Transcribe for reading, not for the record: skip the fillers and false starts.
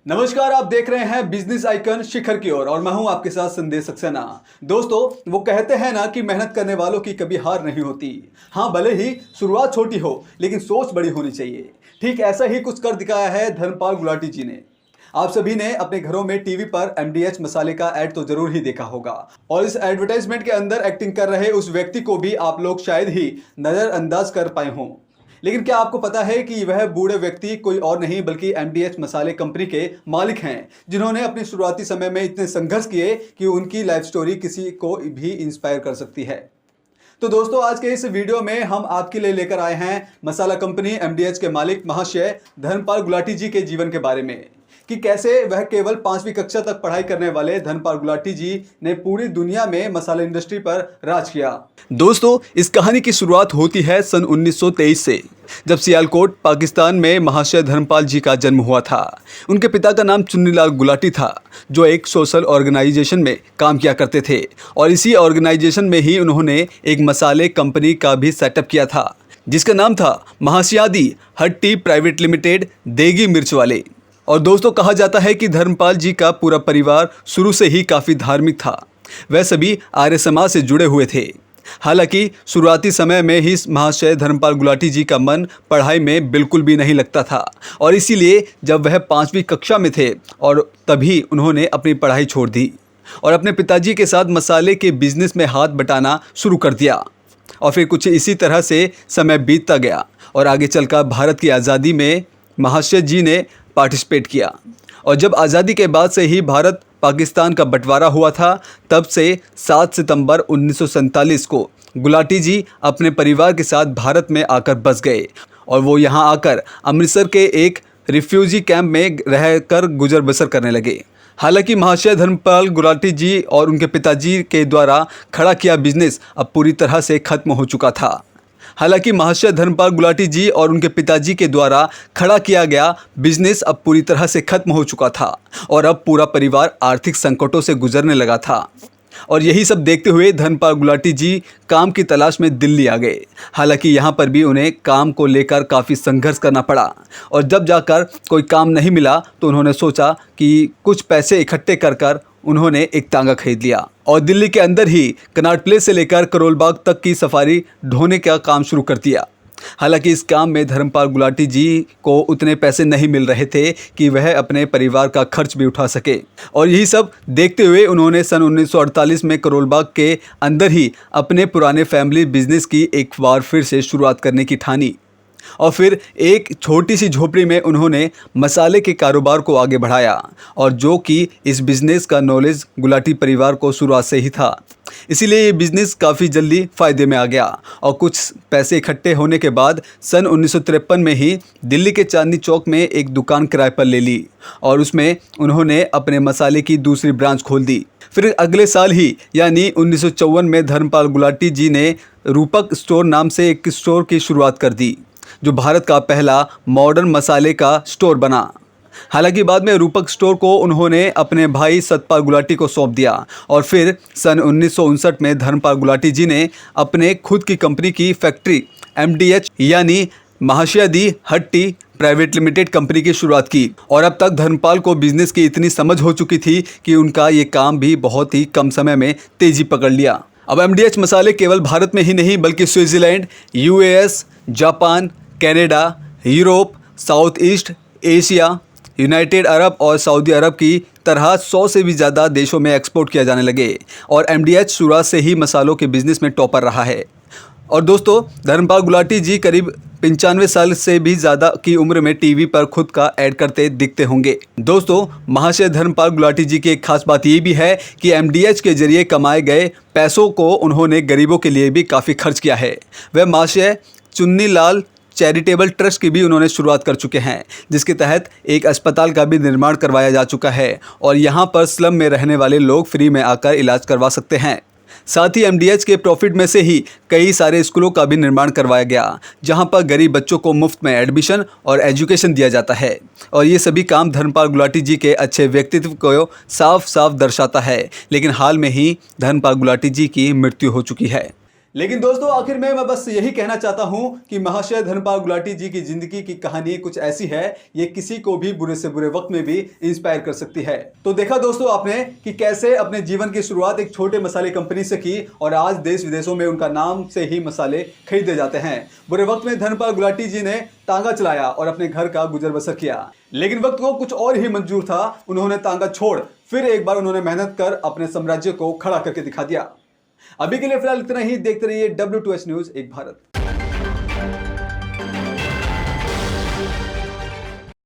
नमस्कार, आप देख रहे हैं बिजनेस आइकन शिखर की ओर और मैं हूं आपके साथ संदेश सक्सेना। दोस्तों, वो कहते हैं ना कि मेहनत करने वालों की कभी हार नहीं होती। हाँ, भले ही शुरुआत छोटी हो लेकिन सोच बड़ी होनी चाहिए। ठीक ऐसा ही कुछ कर दिखाया है धर्मपाल गुलाटी जी ने। आप सभी ने अपने घरों में टीवी पर MDH मसाले का ऐड तो जरूर ही देखा होगा और इस एडवर्टाइजमेंट के अंदर एक्टिंग कर रहे उस व्यक्ति को भी आप लोग शायद ही नजरअंदाज कर पाए हों। लेकिन क्या आपको पता है कि वह बूढ़े व्यक्ति कोई और नहीं बल्कि MDH मसाले कंपनी के मालिक हैं, जिन्होंने अपने शुरुआती समय में इतने संघर्ष किए कि उनकी लाइफ स्टोरी किसी को भी इंस्पायर कर सकती है। तो दोस्तों, आज के इस वीडियो में हम आपके लिए लेकर आए हैं मसाला कंपनी MDH के मालिक महाशय धर्मपाल गुलाटी जी के जीवन के बारे में कि कैसे वह केवल 5वीं कक्षा तक पढ़ाई करने वाले धर्मपाल गुलाटी जी ने पूरी दुनिया में मसाला इंडस्ट्री पर राज किया। दोस्तों, इस कहानी की शुरुआत होती है सन 1923 से, जब सियालकोट पाकिस्तान में महाशय धर्मपाल जी का जन्म हुआ था। उनके पिता का नाम चुन्नीलाल गुलाटी था, जो एक सोशल ऑर्गेनाइजेशन में काम किया करते थे और इसी ऑर्गेनाइजेशन में ही उन्होंने एक मसाले कंपनी का भी सेटअप किया था, जिसका नाम था महाशयादी हट्टी प्राइवेट लिमिटेड, देगी मिर्च वाले। और दोस्तों, कहा जाता है कि धर्मपाल जी का पूरा परिवार शुरू से ही काफ़ी धार्मिक था। वह सभी आर्य समाज से जुड़े हुए थे। हालांकि शुरुआती समय में ही महाशय धर्मपाल गुलाटी जी का मन पढ़ाई में बिल्कुल भी नहीं लगता था और इसीलिए जब वह 5वीं कक्षा में थे और तभी उन्होंने अपनी पढ़ाई छोड़ दी और अपने पिताजी के साथ मसाले के बिजनेस में हाथ बटाना शुरू कर दिया। और फिर कुछ इसी तरह से समय बीतता गया और आगे चलकर भारत की आज़ादी में महाशय जी ने पार्टिसिपेट किया। और जब आज़ादी के बाद से ही भारत पाकिस्तान का बंटवारा हुआ था, तब से 7 सितंबर 1947 को गुलाटी जी अपने परिवार के साथ भारत में आकर बस गए और वो यहाँ आकर अमृतसर के एक रिफ्यूजी कैंप में रहकर गुजर बसर करने लगे। हालांकि महाशय धर्मपाल गुलाटी जी और उनके पिताजी के द्वारा खड़ा किया बिजनेस अब पूरी तरह से खत्म हो चुका था। हालांकि महाशय धर्मपाल गुलाटी जी और उनके पिताजी के द्वारा खड़ा किया गया बिजनेस अब पूरी तरह से खत्म हो चुका था और अब पूरा परिवार आर्थिक संकटों से गुजरने लगा था। और यही सब देखते हुए धर्मपाल गुलाटी जी काम की तलाश में दिल्ली आ गए। हालांकि यहाँ पर भी उन्हें काम को लेकर काफ़ी संघर्ष करना पड़ा और जब जाकर कोई काम नहीं मिला तो उन्होंने सोचा कि कुछ पैसे इकट्ठे कर उन्होंने एक तांगा खरीद लिया और दिल्ली के अंदर ही कनॉट प्लेस से लेकर करोल बाग तक की सफारी ढोने का काम शुरू कर दिया। हालांकि इस काम में धर्मपाल गुलाटी जी को उतने पैसे नहीं मिल रहे थे कि वह अपने परिवार का खर्च भी उठा सके और यही सब देखते हुए उन्होंने सन 1948 में करोल बाग के अंदर ही अपने पुराने फैमिली बिजनेस की एक बार फिर से शुरुआत करने की ठानी और फिर एक छोटी सी झोपड़ी में उन्होंने मसाले के कारोबार को आगे बढ़ाया और जो कि इस बिज़नेस का नॉलेज गुलाटी परिवार को शुरुआत से ही था। इसीलिए ये बिज़नेस काफ़ी जल्दी फ़ायदे में आ गया और कुछ पैसे इकट्ठे होने के बाद सन 1953 में ही दिल्ली के चांदनी चौक में एक दुकान किराए पर ले ली और उसमें उन्होंने अपने मसाले की दूसरी ब्रांच खोल दी। फिर अगले साल ही यानी 1954 में धर्मपाल गुलाटी जी ने रूपक स्टोर नाम से एक स्टोर की शुरुआत कर दी, जो भारत का पहला मॉडर्न मसाले का स्टोर बना। हालांकि बाद में रूपक स्टोर को उन्होंने अपने भाई सतपाल गुलाटी को सौंप दिया और फिर सन 1959 में धर्मपाल गुलाटी जी ने अपने खुद की कंपनी की फैक्ट्री MDH यानी महाशयादी हट्टी प्राइवेट लिमिटेड कंपनी की शुरुआत की और अब तक धर्मपाल को बिजनेस की इतनी समझ हो चुकी थी कि उनका ये काम भी बहुत ही कम समय में तेजी पकड़ लिया। अब MDH मसाले केवल भारत में ही नहीं बल्कि Switzerland, US, Japan, Canada, Europe, south east Asia, United Arab और सऊदी अरब की तरह 100 से भी ज़्यादा देशों में एक्सपोर्ट किया जाने लगे और MDH शुरुआत से ही मसालों के बिजनेस में टॉपर रहा है। और दोस्तों, धर्मपाल गुलाटी जी करीब 95 साल से भी ज़्यादा की उम्र में टीवी पर खुद का ऐड करते दिखते होंगे। दोस्तों, महाशय धर्मपाल गुलाटी जी की एक खास बात ये भी है कि MDH के जरिए कमाए गए पैसों को उन्होंने गरीबों के लिए भी काफ़ी खर्च किया है। वह महाशय चुन्नीलाल चैरिटेबल ट्रस्ट की भी उन्होंने शुरुआत कर चुके हैं, जिसके तहत एक अस्पताल का भी निर्माण करवाया जा चुका है और यहाँ पर स्लम में रहने वाले लोग फ्री में आकर इलाज करवा सकते हैं। साथ ही MDH के प्रॉफिट में से ही कई सारे स्कूलों का भी निर्माण करवाया गया, जहां पर गरीब बच्चों को मुफ्त में एडमिशन और एजुकेशन दिया जाता है और ये सभी काम धर्मपाल गुलाटी जी के अच्छे व्यक्तित्व को साफ साफ दर्शाता है। लेकिन हाल में ही धर्मपाल गुलाटी जी की मृत्यु हो चुकी है। लेकिन दोस्तों आखिर में मैं बस यही कहना चाहता हूं कि महाशय धनपाल गुलाटी जी की जिंदगी की कहानी कुछ ऐसी है, ये किसी को भी बुरे से बुरे वक्त में भी इंस्पायर कर सकती है। तो देखा दोस्तों आपने कि कैसे अपने जीवन की शुरुआत एक छोटे मसाले कंपनी से की और आज देश विदेशों में उनका नाम से ही मसाले खरीदे जाते हैं। बुरे वक्त में धनपाल गुलाटी जी ने तांगा चलाया और अपने घर का गुजर बसर किया, लेकिन वक्त को कुछ और ही मंजूर था। उन्होंने तांगा छोड़ फिर एक बार उन्होंने मेहनत कर अपने साम्राज्य को खड़ा करके दिखा दिया। अभी के लिए फिलहाल इतना ही। देखते रहिए W2H न्यूज़ एक भारत।